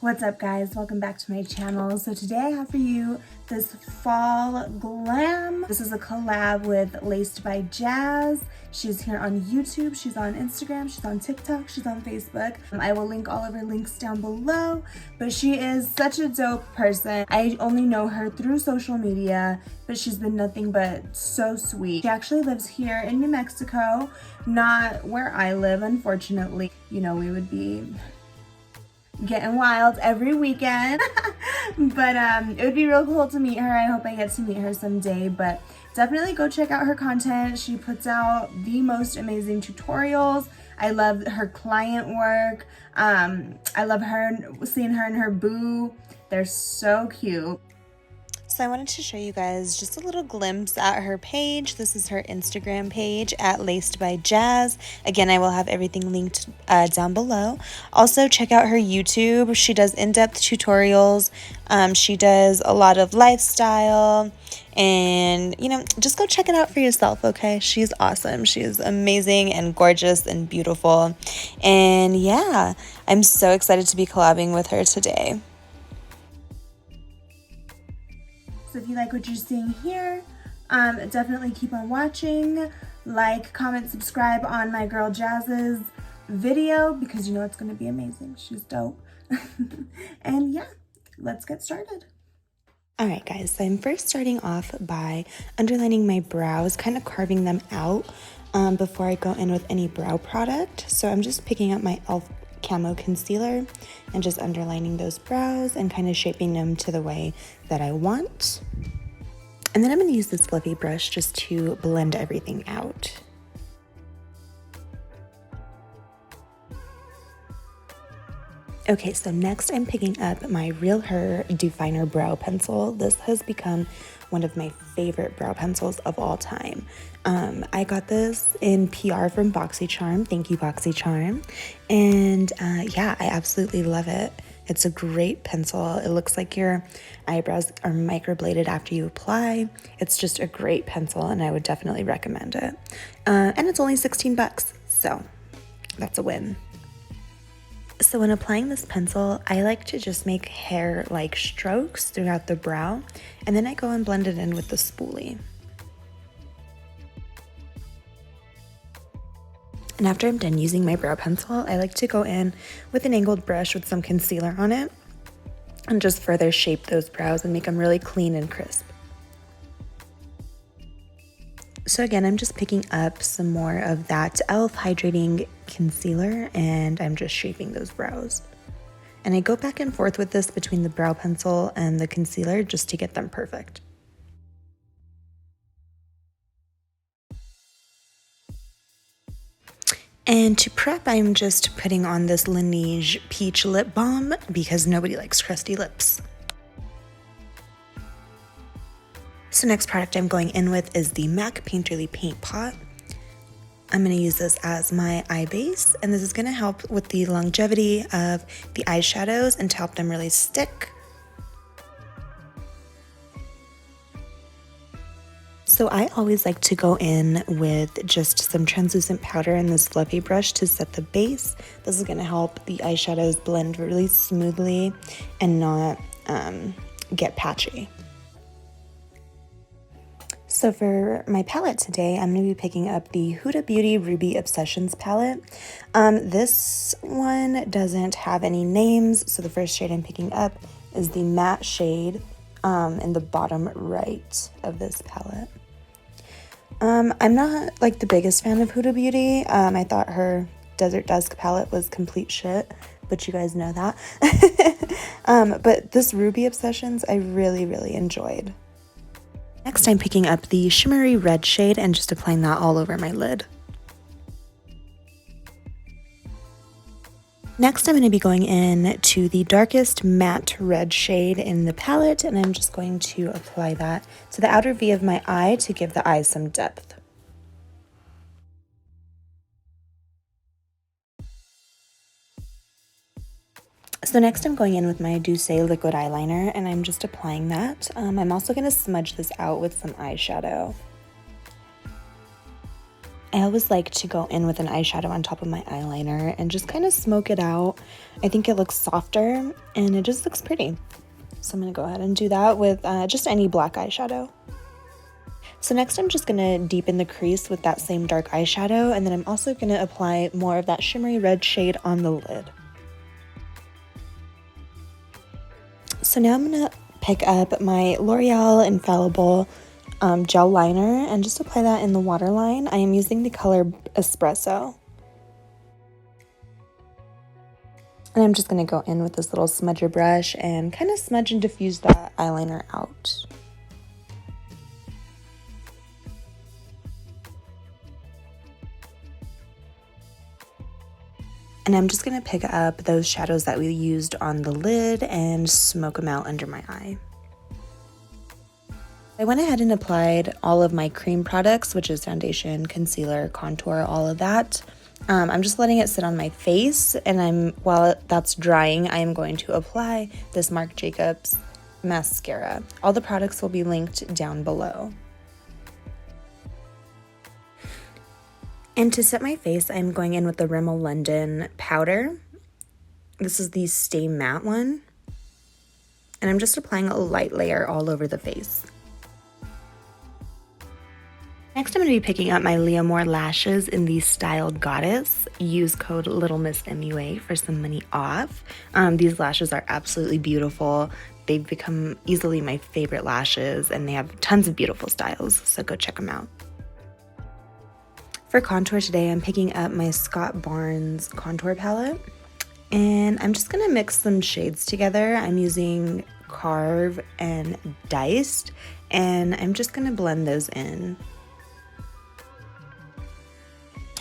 What's up guys, welcome back to my channel. So today I have for you this fall glam. This is a collab with Laced by Jazz. She's here on YouTube, she's on Instagram, she's on TikTok, she's on Facebook. I will link all of her links down below, but she is such a dope person. I only know her through social media, but she's been nothing but so sweet. She actually lives here in New Mexico, not where I live, unfortunately. You know, we would be getting wild every weekend. But it would be real cool to meet her. I hope I get to meet her someday, but definitely go check out her content. She puts out the most amazing tutorials. I love her client work. I love seeing her and her boo. They're so cute. So I wanted to show you guys just a little glimpse at her page. This is her Instagram page at Laced by Jazz. Again, I will have everything linked down below. Also, check out her YouTube. She does in-depth tutorials. She does a lot of lifestyle. And, you know, just go check it out for yourself, okay? She's awesome. She is amazing and gorgeous and beautiful. And yeah, I'm so excited to be collabing with her today. So if you like what you're seeing here, definitely keep on watching. Like, comment, subscribe on my girl Jazz's video because you know it's going to be amazing. She's dope. And yeah, let's get started. Alright guys, so I'm first starting off by underlining my brows, kind of carving them out before I go in with any brow product. So I'm just picking up my e.l.f. Camo concealer and just underlining those brows and kind of shaping them to the way that I want. And then I'm going to use this fluffy brush just to blend everything out. Okay, so next I'm picking up my Real Her Definer Brow Pencil. This has become one of my favorite brow pencils of all time. I got this in PR from BoxyCharm. Thank you, BoxyCharm. And yeah, I absolutely love it. It's a great pencil. It looks like your eyebrows are microbladed after you apply. It's just a great pencil and I would definitely recommend it. And it's only 16 bucks, so that's a win. So when applying this pencil, I like to just make hair-like strokes throughout the brow, and then I go and blend it in with the spoolie. And after I'm done using my brow pencil, I like to go in with an angled brush with some concealer on it and just further shape those brows and make them really clean and crisp. So again, I'm just picking up some more of that e.l.f. Hydrating Concealer and I'm just shaping those brows. And I go back and forth with this between the brow pencil and the concealer just to get them perfect. And to prep, I'm just putting on this Laneige Peach Lip Balm because nobody likes crusty lips. So next product I'm going in with is the MAC Painterly Paint Pot. I'm going to use this as my eye base, and this is going to help with the longevity of the eyeshadows and to help them really stick. So I always like to go in with just some translucent powder and this fluffy brush to set the base. This is going to help the eyeshadows blend really smoothly and not get patchy. So for my palette today, I'm going to be picking up the Huda Beauty Ruby Obsessions palette. This one doesn't have any names, so the first shade I'm picking up is the matte shade in the bottom right of this palette. I'm not like the biggest fan of Huda Beauty. I thought her Desert Dusk palette was complete shit, but you guys know that. But this Ruby Obsessions I really enjoyed. Next, I'm picking up the shimmery red shade and just applying that all over my lid. Next, I'm going to be going in to the darkest matte red shade in the palette, and I'm just going to apply that to the outer V of my eye to give the eyes some depth. So next I'm going in with my Douce liquid eyeliner and I'm just applying that. I'm also going to smudge this out with some eyeshadow. I always like to go in with an eyeshadow on top of my eyeliner and just kind of smoke it out. I think it looks softer and it just looks pretty. So I'm going to go ahead and do that with just any black eyeshadow. So next I'm just going to deepen the crease with that same dark eyeshadow, and then I'm also going to apply more of that shimmery red shade on the lid. So now I'm going to pick up my L'Oreal Infallible gel liner and just apply that in the waterline. I am using the color Espresso. And I'm just going to go in with this little smudger brush and kind of smudge and diffuse that eyeliner out. And I'm just going to pick up those shadows that we used on the lid and smoke them out under my eye. I went ahead and applied all of my cream products, which is foundation, concealer, contour, all of that. I'm just letting it sit on my face, and while that's drying, I am going to apply this Marc Jacobs mascara. All the products will be linked down below. And to set my face, I'm going in with the Rimmel London powder. This is the Stay Matte one. And I'm just applying a light layer all over the face. Next, I'm going to be picking up my Leomore lashes in the Styled Goddess. Use code LittleMissMUA for some money off. These lashes are absolutely beautiful. They've become easily my favorite lashes, and they have tons of beautiful styles, so go check them out. For contour today, I'm picking up my Scott Barnes contour palette, and I'm just going to mix some shades together. I'm using Carve and Diced, and I'm just going to blend those in.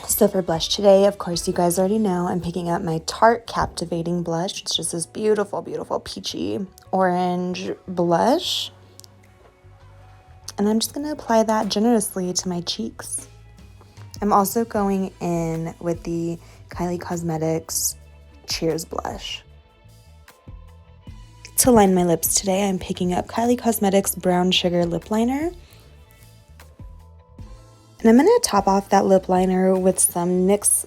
So for blush today, of course, you guys already know, I'm picking up my Tarte Captivating Blush. It's just this beautiful, beautiful peachy orange blush. And I'm just going to apply that generously to my cheeks. I'm also going in with the Kylie Cosmetics Cheers blush. To line my lips today, I'm picking up Kylie Cosmetics Brown Sugar Lip Liner. And I'm going to top off that lip liner with some NYX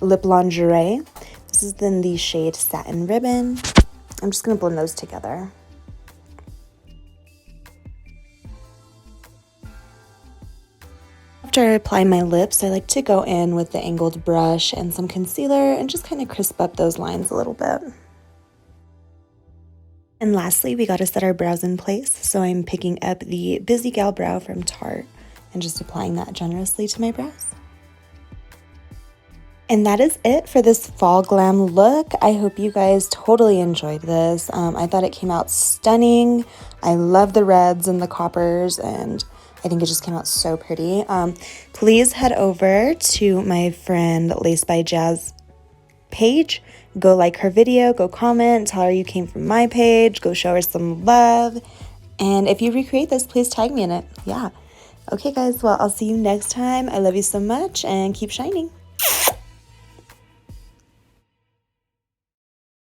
Lip Lingerie. This is in the shade Satin Ribbon. I'm just going to blend those together. After I apply my lips, I like to go in with the angled brush and some concealer and just kind of crisp up those lines a little bit. And lastly, we got to set our brows in place, so I'm picking up the Busy Gal Brow from Tarte and just applying that generously to my brows. And that is it for this fall glam look. I hope you guys totally enjoyed this. I thought it came out stunning. I love the reds and the coppers, and I think it just came out so pretty. Please head over to my friend Lace by Jazz page. Go like her video, go comment, tell her you came from my page, go show her some love. And if you recreate this, please tag me in it. Yeah. Okay, guys, well, I'll see you next time. I love you so much, and keep shining.